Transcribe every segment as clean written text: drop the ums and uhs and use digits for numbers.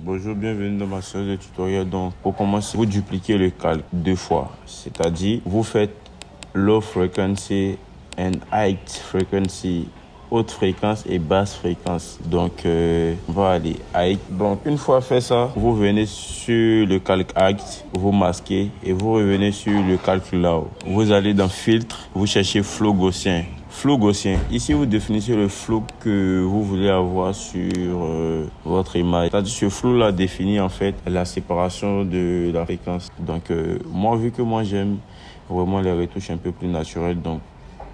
Bonjour, bienvenue dans ma série de tutoriels. Donc, pour commencer, vous dupliquez le calque 2 fois. C'est-à-dire, vous faites low frequency and high frequency, haute fréquence et basse fréquence. Donc, on va aller high. Donc, une fois fait ça, vous venez sur le calque high, vous masquez et vous revenez sur le calque low. Vous allez dans filtre, vous cherchez flow gaussien. Flou gaussien. Ici, vous définissez le flou que vous voulez avoir sur votre image. C'est-à-dire, ce flou-là définit en fait la séparation de la fréquence. Donc, moi, vu que moi, j'aime vraiment les retouches un peu plus naturelles, donc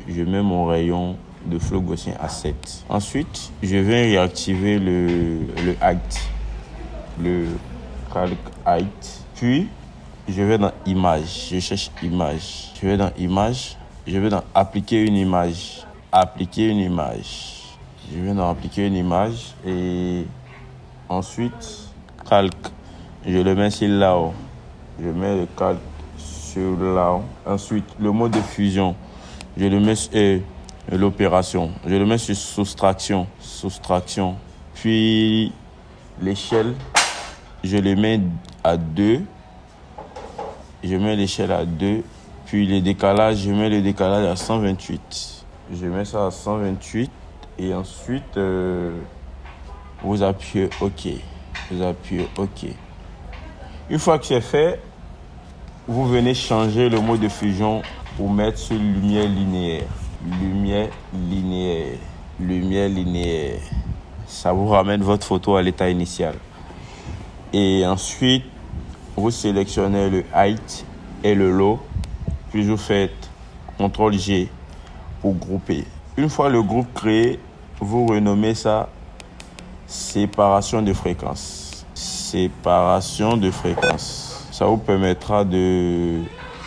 je mets mon rayon de flou gaussien à 7. Ensuite, je viens réactiver le height, le calque height. Puis, je vais dans image. Je cherche image. Je vais dans image. Je vais dans appliquer une image. Appliquer une image. Je vais dans appliquer une image et ensuite calque. Je le mets sur là-haut. Je mets le calque sur là-haut. Ensuite, le mode de fusion. Je le mets sur l'opération. Je le mets sur soustraction. Soustraction. Puis l'échelle, je le mets à 2. Je mets l'échelle à 2. Puis le décalage, je mets le décalage à 128. Je mets ça à 128 et ensuite vous appuyez OK. Vous appuyez OK. Une fois que c'est fait, vous venez changer le mode de fusion pour mettre sur lumière linéaire. Lumière linéaire. Lumière linéaire. Ça vous ramène votre photo à l'état initial. Et ensuite, vous sélectionnez le height et le low. Puis vous faites CTRL-G pour grouper. Une fois le groupe créé, vous renommez ça séparation de fréquence. Séparation de fréquence. Ça vous permettra de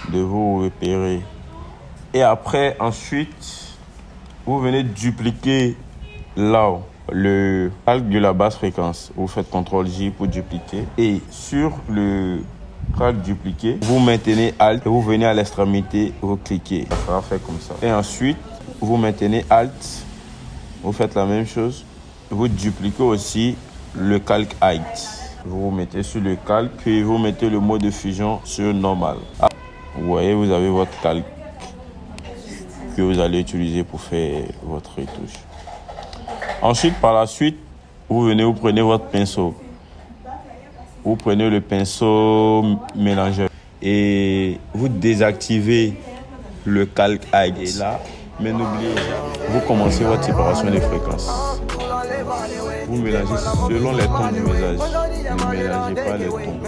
vous repérer. Et après, ensuite, vous venez dupliquer là le calque de la basse fréquence. Vous faites CTRL-J pour dupliquer. Et sur le calque dupliqué, vous maintenez Alt et vous venez à l'extrémité, vous cliquez. Ça sera fait comme ça. Et ensuite, vous maintenez Alt, vous faites la même chose. Vous dupliquez aussi le calque height. Vous mettez sur le calque, puis vous mettez le mode de fusion sur normal. Vous voyez, vous avez votre calque que vous allez utiliser pour faire votre retouche. Ensuite, par la suite, vous prenez votre pinceau. Vous prenez le pinceau mélangeur et vous désactivez le calque height. Et là, mais n'oubliez pas, vous commencez votre séparation des fréquences. Vous mélangez selon les tons du visage. Ne mélangez pas les tons.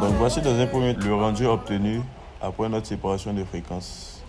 Donc voici dans un premier le rendu obtenu après notre séparation des fréquences.